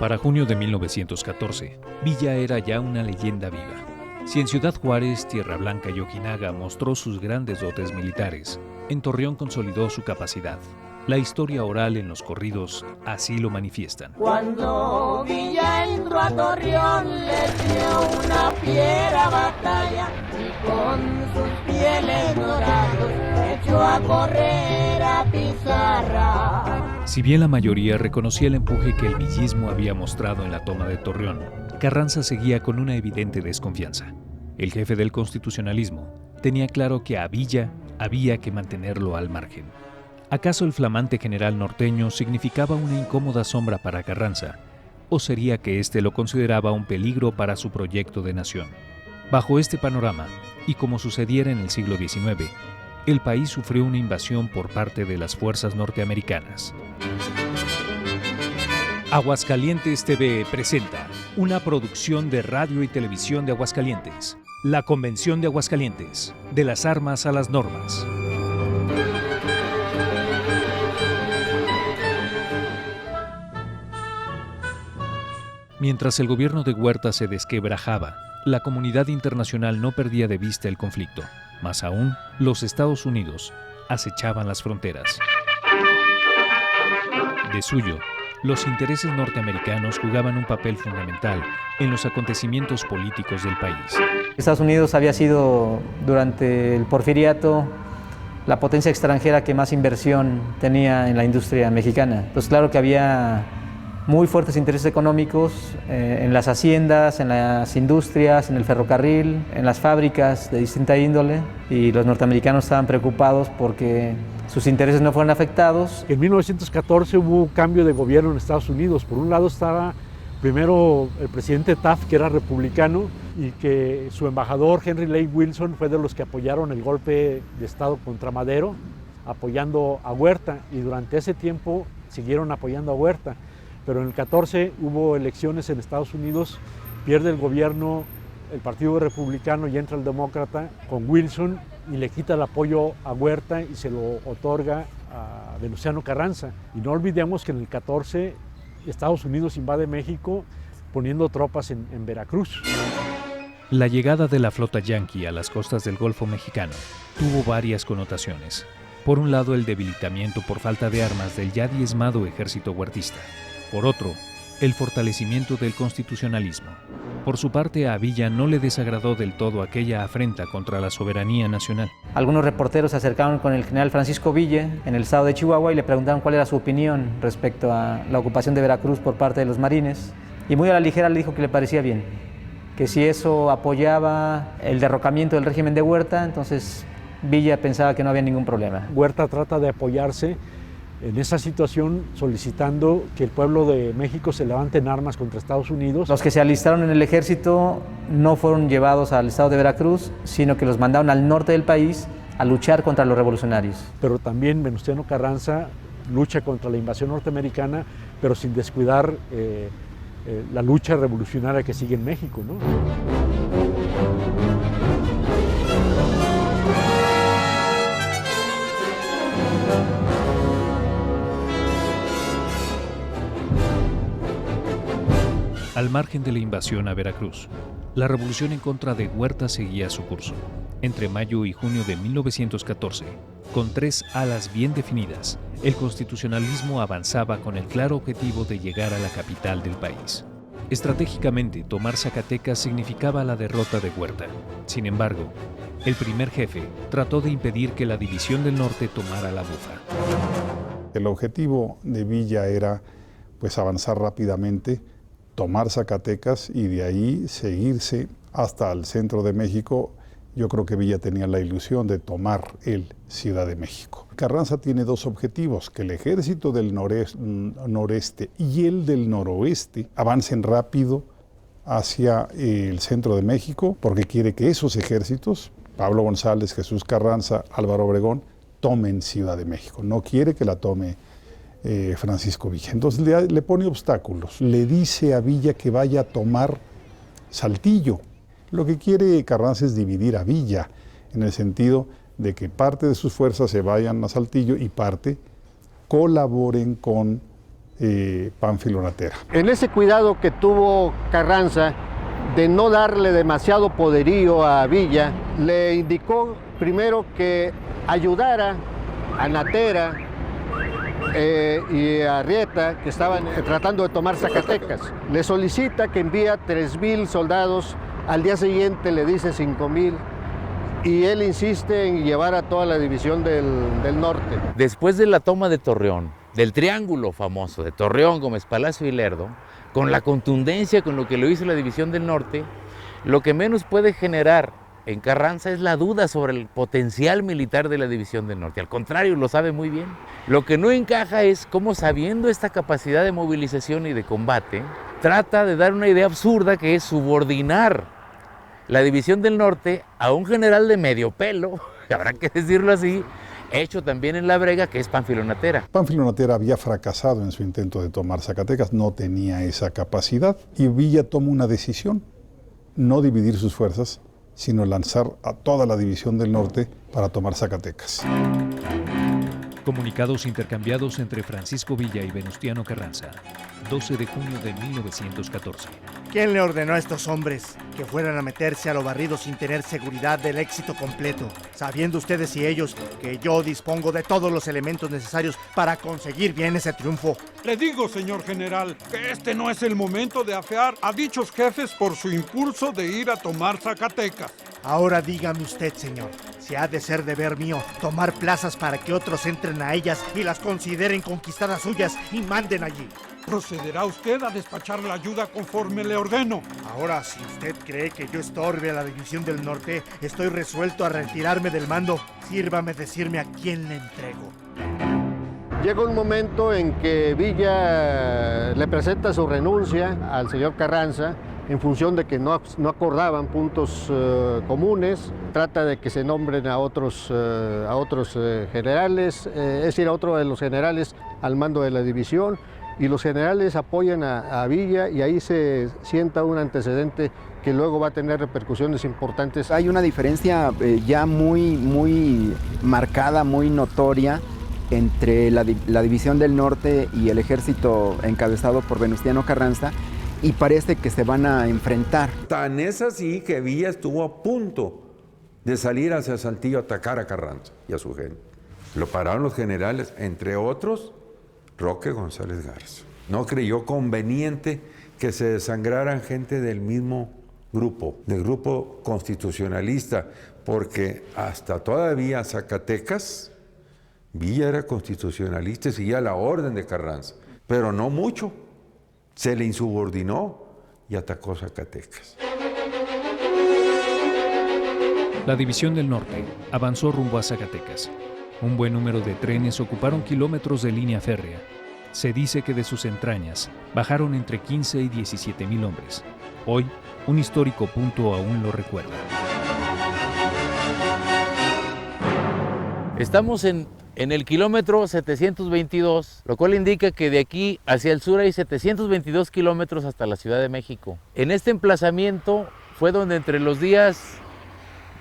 Para junio de 1914, Villa era ya una leyenda viva. Si en Ciudad Juárez, Tierra Blanca y Ojinaga mostró sus grandes dotes militares, en Torreón consolidó su capacidad. La historia oral en los corridos así lo manifiestan. Cuando Villa entró a Torreón, le dio una fiera batalla y con sus pieles dorados echó a correr a Pizarra. Si bien la mayoría reconocía el empuje que el villismo había mostrado en la toma de Torreón, Carranza seguía con una evidente desconfianza. El jefe del constitucionalismo tenía claro que a Villa había que mantenerlo al margen. ¿Acaso el flamante general norteño significaba una incómoda sombra para Carranza? ¿O sería que éste lo consideraba un peligro para su proyecto de nación? Bajo este panorama, y como sucediera en el siglo XIX, el país sufrió una invasión por parte de las fuerzas norteamericanas. Aguascalientes TV presenta una producción de Radio y Televisión de Aguascalientes. La Convención de Aguascalientes, de las armas a las normas. Mientras el gobierno de Huerta se desquebrajaba, la comunidad internacional no perdía de vista el conflicto. Más aún, los Estados Unidos acechaban las fronteras. De suyo, los intereses norteamericanos jugaban un papel fundamental en los acontecimientos políticos del país. Estados Unidos había sido, durante el Porfiriato, la potencia extranjera que más inversión tenía en la industria mexicana. Pues claro que había muy fuertes intereses económicos en las haciendas, en las industrias, en el ferrocarril, en las fábricas de distinta índole, y los norteamericanos estaban preocupados porque sus intereses no fueran afectados. En 1914 hubo un cambio de gobierno en Estados Unidos. Por un lado estaba primero el presidente Taft, que era republicano, y que su embajador Henry Lane Wilson fue de los que apoyaron el golpe de Estado contra Madero, apoyando a Huerta, y durante ese tiempo siguieron apoyando a Huerta. Pero en el 14 hubo elecciones en Estados Unidos, pierde el gobierno el Partido Republicano y entra el Demócrata con Wilson y le quita el apoyo a Huerta y se lo otorga a Venustiano Carranza. Y no olvidemos que en el 14 Estados Unidos invade México poniendo tropas en Veracruz. La llegada de la flota yanqui a las costas del Golfo Mexicano tuvo varias connotaciones. Por un lado, el debilitamiento por falta de armas del ya diezmado ejército huertista. Por otro, el fortalecimiento del constitucionalismo. Por su parte, a Villa no le desagradó del todo aquella afrenta contra la soberanía nacional. Algunos reporteros se acercaron con el general Francisco Villa en el estado de Chihuahua y le preguntaron cuál era su opinión respecto a la ocupación de Veracruz por parte de los marines. Y muy a la ligera le dijo que le parecía bien, que si eso apoyaba el derrocamiento del régimen de Huerta, entonces Villa pensaba que no había ningún problema. Huerta trata de apoyarse en esa situación solicitando que el pueblo de México se levante en armas contra Estados Unidos. Los que se alistaron en el ejército no fueron llevados al estado de Veracruz, sino que los mandaron al norte del país a luchar contra los revolucionarios. Pero también Venustiano Carranza lucha contra la invasión norteamericana, pero sin descuidar la lucha revolucionaria que sigue en México, ¿no? Al margen de la invasión a Veracruz, la revolución en contra de Huerta seguía su curso. Entre mayo y junio de 1914, con tres alas bien definidas, el constitucionalismo avanzaba con el claro objetivo de llegar a la capital del país. Estratégicamente, tomar Zacatecas significaba la derrota de Huerta. Sin embargo, el primer jefe trató de impedir que la división del norte tomara la bufa. El objetivo de Villa era avanzar rápidamente, tomar Zacatecas y de ahí seguirse hasta el centro de México. Yo creo que Villa tenía la ilusión de tomar el Ciudad de México. Carranza tiene dos objetivos: que el ejército del noreste y el del noroeste avancen rápido hacia el centro de México, porque quiere que esos ejércitos, Pablo González, Jesús Carranza, Álvaro Obregón, tomen Ciudad de México. No quiere que la tome Francisco Villa. Entonces le pone obstáculos, le dice a Villa que vaya a tomar Saltillo. Lo que quiere Carranza es dividir a Villa, en el sentido de que parte de sus fuerzas se vayan a Saltillo y parte colaboren con Pánfilo Natera. En ese cuidado que tuvo Carranza de no darle demasiado poderío a Villa, le indicó primero que ayudara a Natera y a Arrieta, que estaban tratando de tomar Zacatecas. Le solicita que envía 3,000 soldados, al día siguiente le dice 5,000, y él insiste en llevar a toda la división del norte. Después de la toma de Torreón, del triángulo famoso de Torreón, Gómez Palacio y Lerdo, con la contundencia con lo que lo hizo la división del norte, lo que menos puede generar en Carranza es la duda sobre el potencial militar de la división del norte. Al contrario, lo sabe muy bien. Lo que no encaja es cómo, sabiendo esta capacidad de movilización y de combate, trata de dar una idea absurda que es subordinar la división del norte a un general de medio pelo, habrá que decirlo así, hecho también en la brega, que es Pánfilo Natera. Pánfilo Natera había fracasado en su intento de tomar Zacatecas, no tenía esa capacidad, y Villa toma una decisión: no dividir sus fuerzas, sino lanzar a toda la división del norte para tomar Zacatecas. Comunicados intercambiados entre Francisco Villa y Venustiano Carranza, 12 de junio de 1914. ¿Quién le ordenó a estos hombres que fueran a meterse a lo barrido sin tener seguridad del éxito completo, sabiendo ustedes y ellos que yo dispongo de todos los elementos necesarios para conseguir bien ese triunfo? Le digo, señor general, que este no es el momento de afear a dichos jefes por su impulso de ir a tomar Zacatecas. Ahora dígame usted, señor, si ha de ser deber mío tomar plazas para que otros entren a ellas y las consideren conquistadas suyas y manden allí. ¿Procederá usted a despachar la ayuda conforme le ordeno? Ahora, si usted cree que yo estorbe a la división del norte, estoy resuelto a retirarme del mando. Sírvame decirme a quién le entrego. Llega un momento en que Villa le presenta su renuncia al señor Carranza en función de que no acordaban puntos comunes. Trata de que se nombren a otros generales, es decir, a otro de los generales al mando de la división, y los generales apoyan a Villa, y ahí se sienta un antecedente que luego va a tener repercusiones importantes. Hay una diferencia ya muy marcada, muy notoria entre la división del norte y el ejército encabezado por Venustiano Carranza, y parece que se van a enfrentar. Tan es así que Villa estuvo a punto de salir hacia Saltillo a atacar a Carranza y a su gente. Lo pararon los generales, entre otros Roque González Garza. No creyó conveniente que se desangraran gente del mismo grupo, del grupo constitucionalista, porque hasta todavía Zacatecas, Villa era constitucionalista y seguía la orden de Carranza, pero no mucho. Se le insubordinó y atacó Zacatecas. La división del norte avanzó rumbo a Zacatecas. Un buen número de trenes ocuparon kilómetros de línea férrea. Se dice que de sus entrañas bajaron entre 15 y 17,000 hombres. Hoy, un histórico punto aún lo recuerda. Estamos en el kilómetro 722, lo cual indica que de aquí hacia el sur hay 722 kilómetros hasta la Ciudad de México. En este emplazamiento fue donde entre los días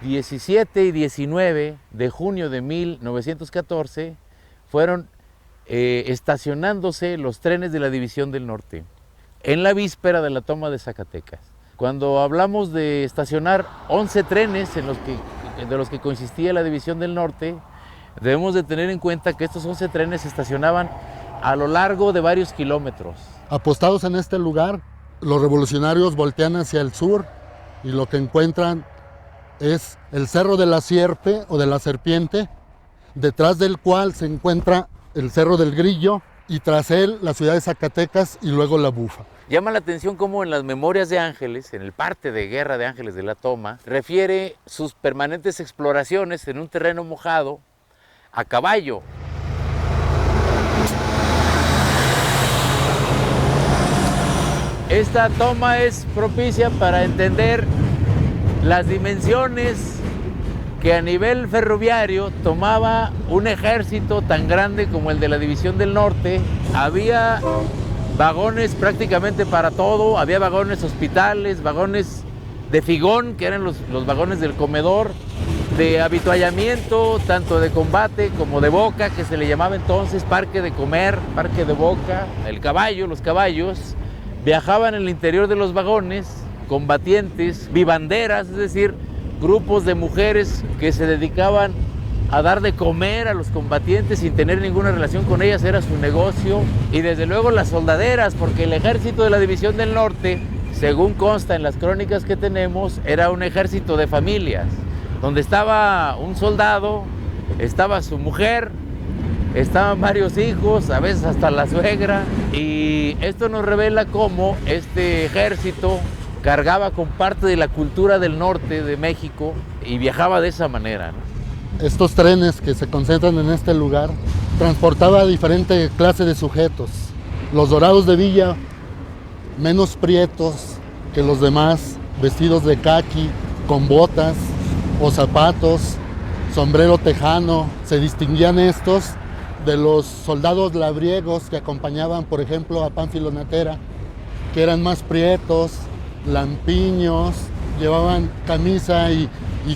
17 y 19 de junio de 1914 fueron estacionándose los trenes de la División del Norte, en la víspera de la toma de Zacatecas. Cuando hablamos de estacionar 11 trenes de los que consistía la División del Norte, debemos de tener en cuenta que estos 11 trenes se estacionaban a lo largo de varios kilómetros. Apostados en este lugar, los revolucionarios voltean hacia el sur y lo que encuentran es el Cerro de la Sierpe o de la Serpiente, detrás del cual se encuentra el Cerro del Grillo y tras él la ciudad de Zacatecas y luego la Bufa. Llama la atención cómo en las memorias de Ángeles, en el parte de Guerra de Ángeles de la Toma, refiere sus permanentes exploraciones en un terreno mojado a caballo. Esta toma es propicia para entender las dimensiones que a nivel ferroviario tomaba un ejército tan grande como el de la División del Norte. Había vagones prácticamente para todo, había vagones hospitales, vagones de figón, que eran los vagones del comedor, de avituallamiento, tanto de combate como de boca, que se le llamaba entonces parque de comer, parque de boca. Los caballos viajaban en el interior de los vagones, combatientes, vivanderas, es decir, grupos de mujeres que se dedicaban a dar de comer a los combatientes sin tener ninguna relación con ellas, era su negocio. Y desde luego las soldaderas, porque el ejército de la División del Norte, según consta en las crónicas que tenemos, era un ejército de familias, donde estaba un soldado, estaba su mujer, estaban varios hijos, a veces hasta la suegra, y esto nos revela cómo este ejército cargaba con parte de la cultura del norte de México y viajaba de esa manera, ¿no? Estos trenes que se concentran en este lugar transportaban a diferente clase de sujetos. Los dorados de Villa, menos prietos que los demás, vestidos de caqui, con botas o zapatos, sombrero tejano. Se distinguían estos de los soldados labriegos que acompañaban, por ejemplo, a Pánfilo Natera, que eran más prietos, lampiños, llevaban camisa y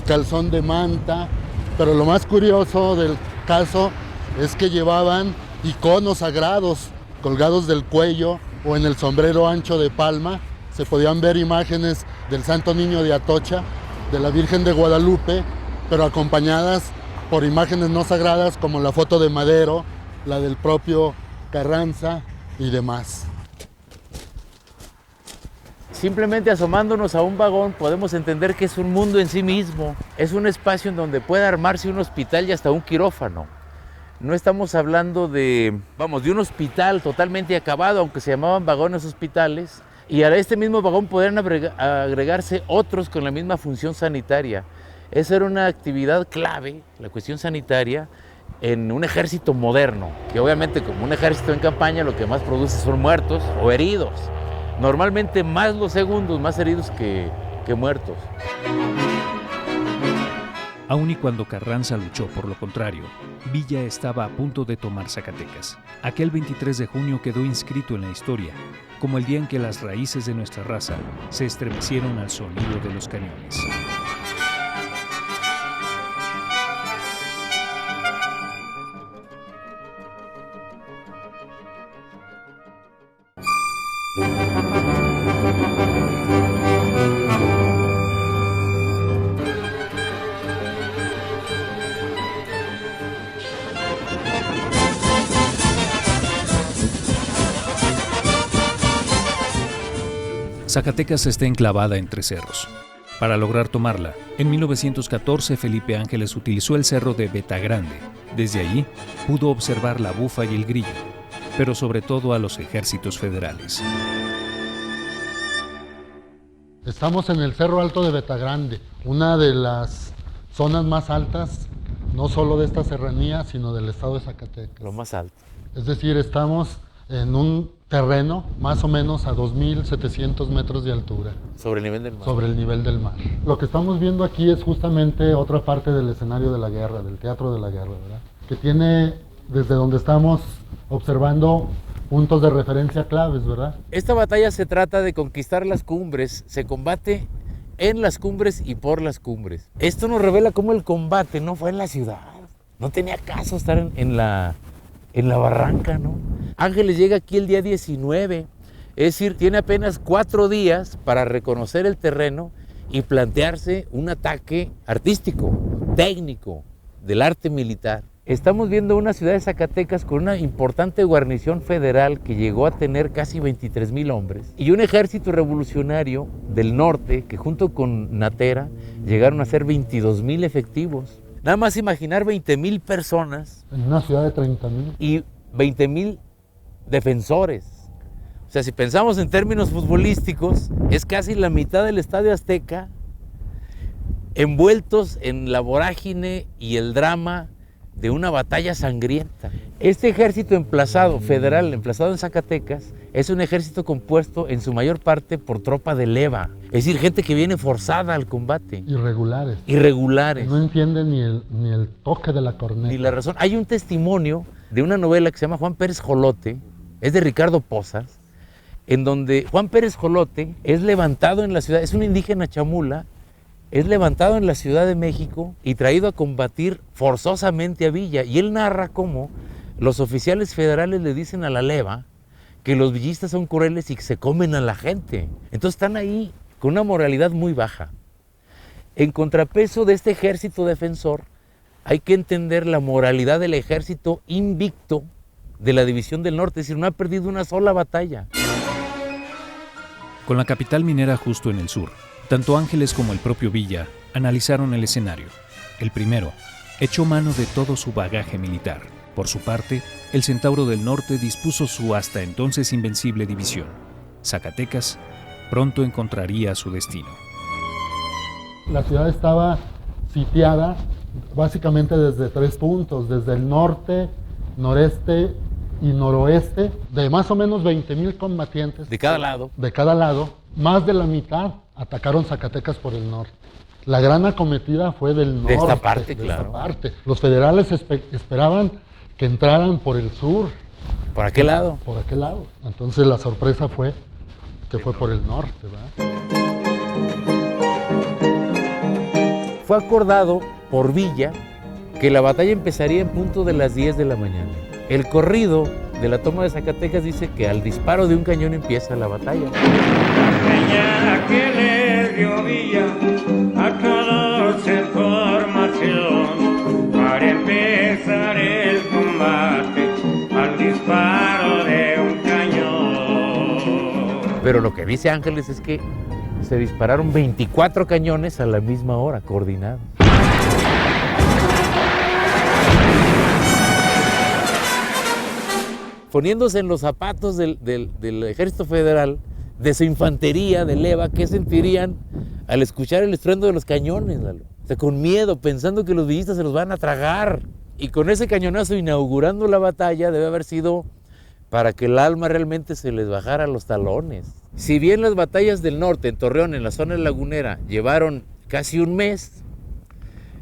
calzón de manta. Pero lo más curioso del caso es que llevaban iconos sagrados colgados del cuello o en el sombrero ancho de palma. Se podían ver imágenes del Santo Niño de Atocha, de la Virgen de Guadalupe, pero acompañadas por imágenes no sagradas como la foto de Madero, la del propio Carranza y demás. Simplemente asomándonos a un vagón podemos entender que es un mundo en sí mismo, es un espacio en donde puede armarse un hospital y hasta un quirófano. No estamos hablando de un hospital totalmente acabado, aunque se llamaban vagones hospitales, y a este mismo vagón podrían agregarse otros con la misma función sanitaria. Esa era una actividad clave, la cuestión sanitaria, en un ejército moderno, que obviamente como un ejército en campaña lo que más produce son muertos o heridos. Normalmente más los segundos, más heridos que muertos. Aun y cuando Carranza luchó por lo contrario, Villa estaba a punto de tomar Zacatecas. Aquel 23 de junio quedó inscrito en la historia, como el día en que las raíces de nuestra raza se estremecieron al sonido de los cañones. Zacatecas está enclavada entre cerros. Para lograr tomarla, en 1914 Felipe Ángeles utilizó el cerro de Betagrande. Desde allí pudo observar la Bufa y el Grillo, pero sobre todo a los ejércitos federales. Estamos en el Cerro Alto de Betagrande, una de las zonas más altas, no solo de esta serranía, sino del estado de Zacatecas. Lo más alto. Es decir, estamos en un terreno más o menos a 2.700 metros de altura. Sobre el nivel del mar. Sobre el nivel del mar. Lo que estamos viendo aquí es justamente otra parte del escenario de la guerra, del teatro de la guerra, ¿verdad? Que tiene, desde donde estamos observando, puntos de referencia claves, ¿verdad? Esta batalla se trata de conquistar las cumbres, se combate en las cumbres y por las cumbres. Esto nos revela cómo el combate no fue en la ciudad, no tenía caso estar en la barranca, ¿no? Ángeles llega aquí el día 19, es decir, tiene apenas 4 días para reconocer el terreno y plantearse un ataque artístico, técnico, del arte militar. Estamos viendo una ciudad de Zacatecas con una importante guarnición federal que llegó a tener casi 23,000 hombres y un ejército revolucionario del norte que junto con Natera llegaron a ser 22,000 efectivos. Nada más imaginar 20,000 personas. En una ciudad de 30,000. Y 20,000 defensores. O sea, si pensamos en términos futbolísticos, es casi la mitad del Estadio Azteca envueltos en la vorágine y el drama de una batalla sangrienta. Este ejército federal emplazado en Zacatecas, es un ejército compuesto en su mayor parte por tropa de leva, es decir, gente que viene forzada al combate. Irregulares. Irregulares. No entienden ni el toque de la corneta. Ni la razón. Hay un testimonio de una novela que se llama Juan Pérez Jolote, es de Ricardo Pozas, en donde Juan Pérez Jolote es levantado en la ciudad, es un indígena chamula, es levantado en la Ciudad de México y traído a combatir forzosamente a Villa. Y él narra cómo los oficiales federales le dicen a la leva que los villistas son crueles y que se comen a la gente. Entonces están ahí con una moralidad muy baja. En contrapeso de este ejército defensor, hay que entender la moralidad del ejército invicto de la División del Norte, es decir, no ha perdido una sola batalla. Con la capital minera justo en el sur, tanto Ángeles como el propio Villa analizaron el escenario. El primero echó mano de todo su bagaje militar. Por su parte, el Centauro del Norte dispuso su hasta entonces invencible división. Zacatecas pronto encontraría su destino. La ciudad estaba sitiada básicamente desde 3 puntos, desde el norte, noreste y noroeste, de más o menos 20,000 combatientes. De cada lado. De cada lado. Más de la mitad atacaron Zacatecas por el norte. La gran acometida fue del norte. De esta parte, de claro. Esta parte. Los federales esperaban que entraran por el sur. ¿Por aquel lado? Por aquel lado. Entonces la sorpresa fue que fue por el norte, ¿verdad? Fue acordado por Villa que la batalla empezaría en punto de las 10 de la mañana. El corrido de la toma de Zacatecas dice que al disparo de un cañón empieza la batalla. La señal que le dio Villa a todos en formación para empezar el combate al disparo de un cañón. Pero lo que dice Ángeles es que se dispararon 24 cañones a la misma hora, coordinados. Poniéndose en los zapatos del ejército federal, de su infantería, de leva, ¿qué sentirían al escuchar el estruendo de los cañones, Lalo? O sea, con miedo, pensando que los villistas se los van a tragar. Y con ese cañonazo inaugurando la batalla debe haber sido para que el alma realmente se les bajara a los talones. Si bien las batallas del norte, en Torreón, en la zona lagunera, llevaron casi un mes,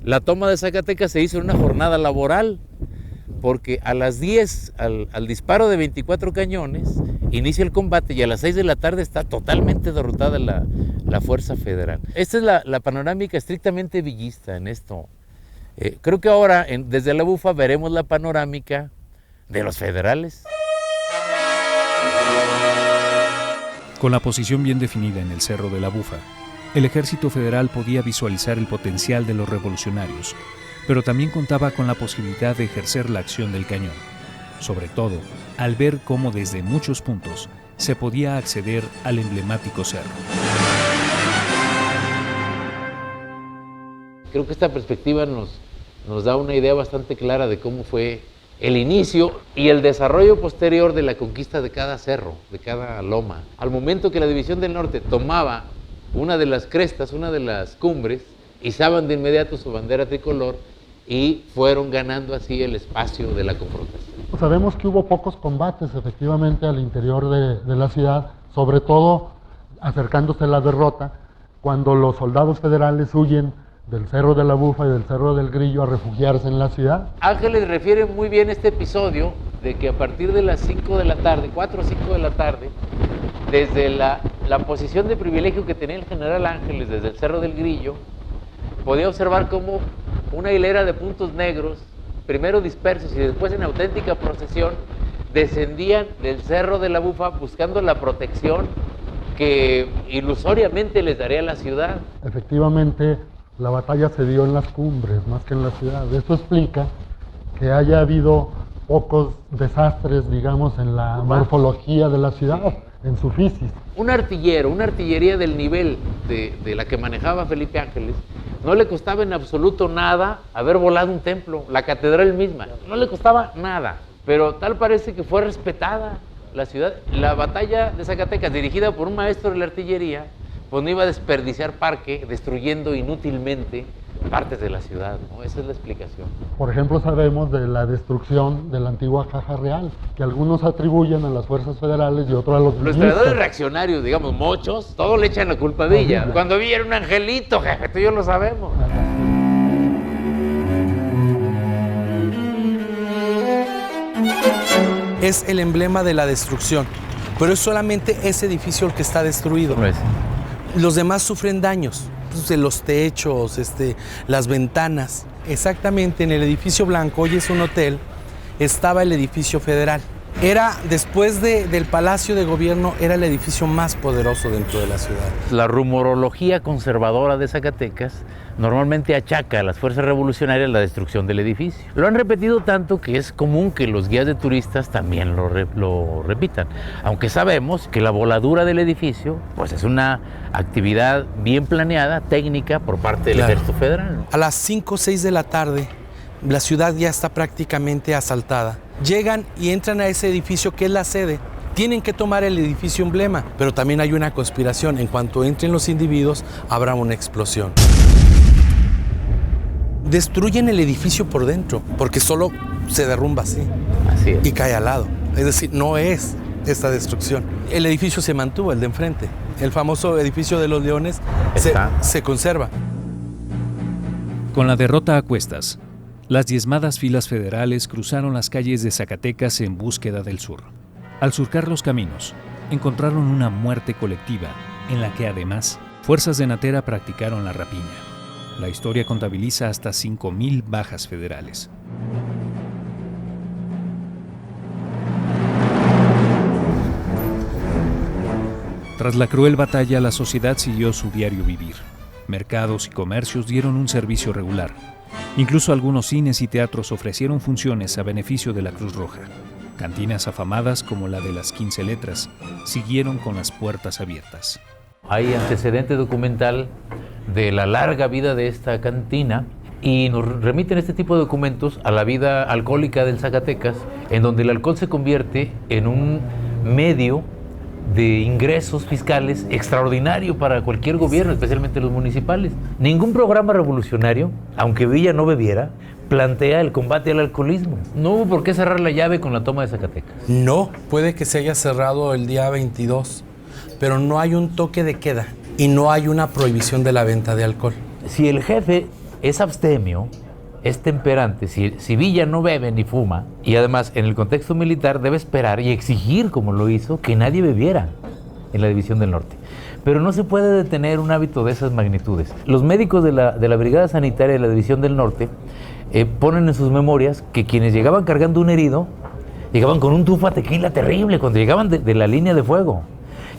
la toma de Zacatecas se hizo en una jornada laboral, porque a las 10, al disparo de 24 cañones, inicia el combate y a las 6 de la tarde está totalmente derrotada la fuerza federal. Esta es la panorámica estrictamente villista en esto. Creo que ahora, desde la Bufa, veremos la panorámica de los federales. Con la posición bien definida en el Cerro de la Bufa, el ejército federal podía visualizar el potencial de los revolucionarios, pero también contaba con la posibilidad de ejercer la acción del cañón, sobre todo al ver cómo desde muchos puntos se podía acceder al emblemático cerro. Creo que esta perspectiva nos da una idea bastante clara de cómo fue el inicio y el desarrollo posterior de la conquista de cada cerro, de cada loma. Al momento que la División del Norte tomaba una de las crestas, una de las cumbres, izaban de inmediato su bandera tricolor y fueron ganando así el espacio de la confrontación. Sabemos que hubo pocos combates efectivamente al interior de la ciudad, sobre todo acercándose a la derrota, cuando los soldados federales huyen del Cerro de la Bufa y del Cerro del Grillo a refugiarse en la ciudad. Ángeles refiere muy bien este episodio de que a partir de las 5 de la tarde, 4 o 5 de la tarde, desde la posición de privilegio que tenía el general Ángeles desde el Cerro del Grillo, podía observar cómo una hilera de puntos negros, primero dispersos y después en auténtica procesión, descendían del Cerro de la Bufa buscando la protección que ilusoriamente les daría la ciudad. Efectivamente, la batalla se dio en las cumbres más que en la ciudad. Esto explica que haya habido pocos desastres, digamos, en la morfología de la ciudad, en su fisis. Un artillero, una artillería del nivel de la que manejaba Felipe Ángeles, no le costaba en absoluto nada haber volado un templo, la catedral misma, no le costaba nada, pero tal parece que fue respetada la ciudad. La batalla de Zacatecas, dirigida por un maestro de la artillería, pues no iba a desperdiciar parque, destruyendo inútilmente partes de la ciudad, ¿no? Esa es la explicación. Por ejemplo, sabemos de la destrucción de la antigua Caja Real, que algunos atribuyen a las fuerzas federales y otros a los Los historiadores reaccionarios, digamos, mochos, todos le echan la culpa a Villa. Cuando Villa era un angelito, jefe, tú y yo lo sabemos. Es el emblema de la destrucción, pero es solamente ese edificio el que está destruido. No es. Los demás sufren daños. de los techos, las ventanas. Exactamente en el edificio blanco, hoy es un hotel, estaba el edificio federal. Era, después del Palacio de Gobierno, era el edificio más poderoso dentro de la ciudad. La rumorología conservadora de Zacatecas normalmente achaca a las fuerzas revolucionarias la destrucción del edificio. Lo han repetido tanto que es común que los guías de turistas también lo repitan. Aunque sabemos que la voladura del edificio pues es una actividad bien planeada, técnica, por parte del Ejército Federal. A las 5 o 6 de la tarde, la ciudad ya está prácticamente asaltada. Llegan y entran a ese edificio que es la sede. Tienen que tomar el edificio emblema, pero también hay una conspiración. En cuanto entren los individuos, habrá una explosión. Destruyen el edificio por dentro, porque solo se derrumba así. Así es. Y cae al lado. Es decir, no es esta destrucción. El edificio se mantuvo, el de enfrente. El famoso edificio de los Leones se conserva. Con la derrota a cuestas, las diezmadas filas federales cruzaron las calles de Zacatecas en búsqueda del sur. Al surcar los caminos, encontraron una muerte colectiva en la que además fuerzas de Natera practicaron la rapiña. La historia contabiliza hasta 5,000 bajas federales. Tras la cruel batalla, la sociedad siguió su diario vivir. Mercados y comercios dieron un servicio regular. Incluso algunos cines y teatros ofrecieron funciones a beneficio de la Cruz Roja. Cantinas afamadas como la de las 15 letras siguieron con las puertas abiertas. Hay antecedente documental de la larga vida de esta cantina y nos remiten este tipo de documentos a la vida alcohólica del Zacatecas, en donde el alcohol se convierte en un medio de ingresos fiscales extraordinario para cualquier gobierno, especialmente los municipales. Ningún programa revolucionario, aunque Villa no bebiera, plantea el combate al alcoholismo. No hubo por qué cerrar la llave con la toma de Zacatecas. No, puede que se haya cerrado el día 22, pero no hay un toque de queda y no hay una prohibición de la venta de alcohol. Si el jefe es abstemio, es temperante, si Villa no bebe ni fuma, y además en el contexto militar debe esperar y exigir, como lo hizo, que nadie bebiera en la División del Norte. Pero no se puede detener un hábito de esas magnitudes. Los médicos de la Brigada Sanitaria de la División del Norte ponen en sus memorias que quienes llegaban cargando un herido, llegaban con un tufo a tequila terrible cuando llegaban de la línea de fuego.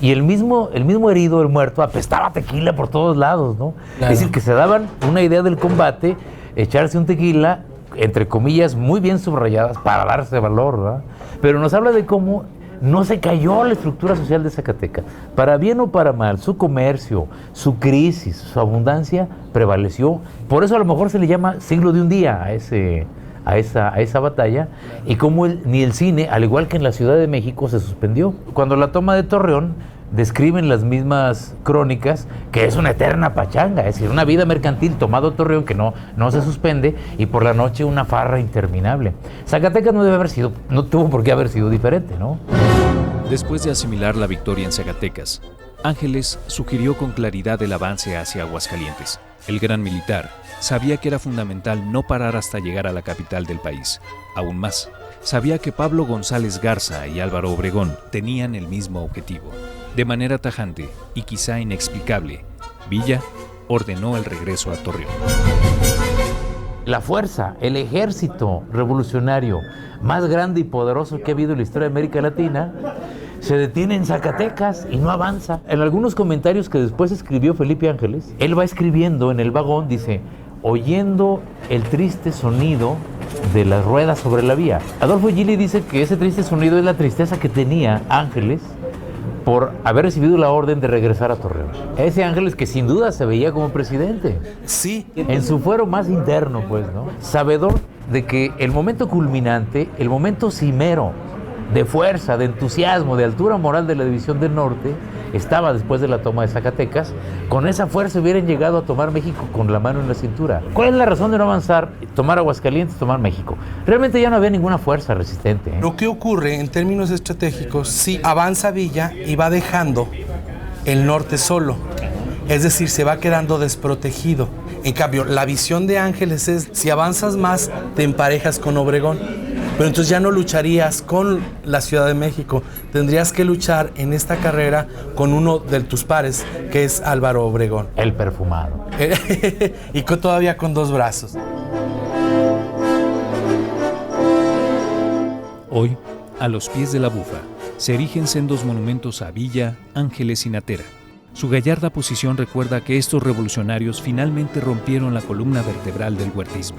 Y el mismo herido, el muerto, apestaba tequila por todos lados, ¿no? Claro. Es decir, que se daban una idea del combate, echarse un tequila, entre comillas, muy bien subrayadas, para darse valor, ¿verdad? Pero nos habla de cómo no se cayó la estructura social de Zacatecas. Para bien o para mal, su comercio, su crisis, su abundancia prevaleció. Por eso a lo mejor se le llama siglo de un día a esa batalla, y cómo ni el cine, al igual que en la Ciudad de México, se suspendió. Cuando la toma de Torreón, describen las mismas crónicas que es una eterna pachanga, es decir, una vida mercantil tomado Torreón que no se suspende, y por la noche una farra interminable. Zacatecas no tuvo por qué haber sido diferente, ¿no? Después de asimilar la victoria en Zacatecas, Ángeles sugirió con claridad el avance hacia Aguascalientes. El gran militar sabía que era fundamental no parar hasta llegar a la capital del país. Aún más, sabía que Pablo González Garza y Álvaro Obregón tenían el mismo objetivo. De manera tajante y quizá inexplicable, Villa ordenó el regreso a Torreón. La fuerza, el ejército revolucionario más grande y poderoso que ha habido en la historia de América Latina, se detiene en Zacatecas y no avanza. En algunos comentarios que después escribió Felipe Ángeles, él va escribiendo en el vagón, dice: oyendo el triste sonido de las ruedas sobre la vía. Adolfo Gili dice que ese triste sonido es la tristeza que tenía Ángeles por haber recibido la orden de regresar a Torreón. Ese Ángeles que sin duda se veía como presidente. Sí. En su fuero más interno, pues, ¿no? Sabedor de que el momento culminante, el momento cimero de fuerza, de entusiasmo, de altura moral de la División del Norte, estaba después de la toma de Zacatecas. Con esa fuerza hubieran llegado a tomar México con la mano en la cintura. ¿Cuál es la razón de no avanzar, tomar Aguascalientes, tomar México? Realmente ya no había ninguna fuerza resistente, ¿eh? Lo que ocurre en términos estratégicos, sí, avanza Villa y va dejando el norte solo. Es decir, se va quedando desprotegido. En cambio, la visión de Ángeles es, si avanzas más, te emparejas con Obregón. Pero entonces ya no lucharías con la Ciudad de México, tendrías que luchar en esta carrera con uno de tus pares, que es Álvaro Obregón. El perfumado. Y todavía con 2 brazos. Hoy, a los pies de la Bufa, se erigen sendos monumentos a Villa, Ángeles y Natera. Su gallarda posición recuerda que estos revolucionarios finalmente rompieron la columna vertebral del huertismo.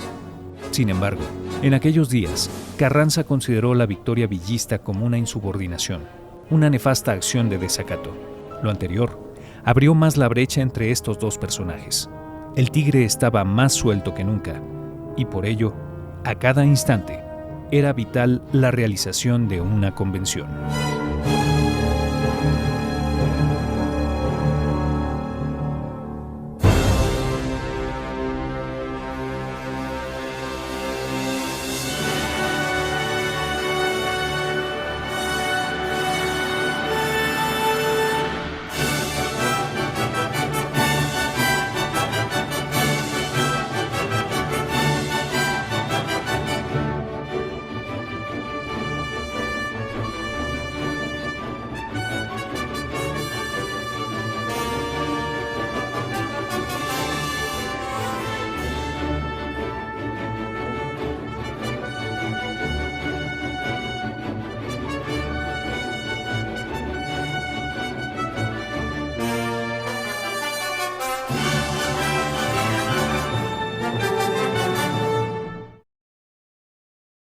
Sin embargo, en aquellos días, Carranza consideró la victoria villista como una insubordinación, una nefasta acción de desacato. Lo anterior abrió más la brecha entre estos dos personajes. El tigre estaba más suelto que nunca, y por ello, a cada instante, era vital la realización de una convención.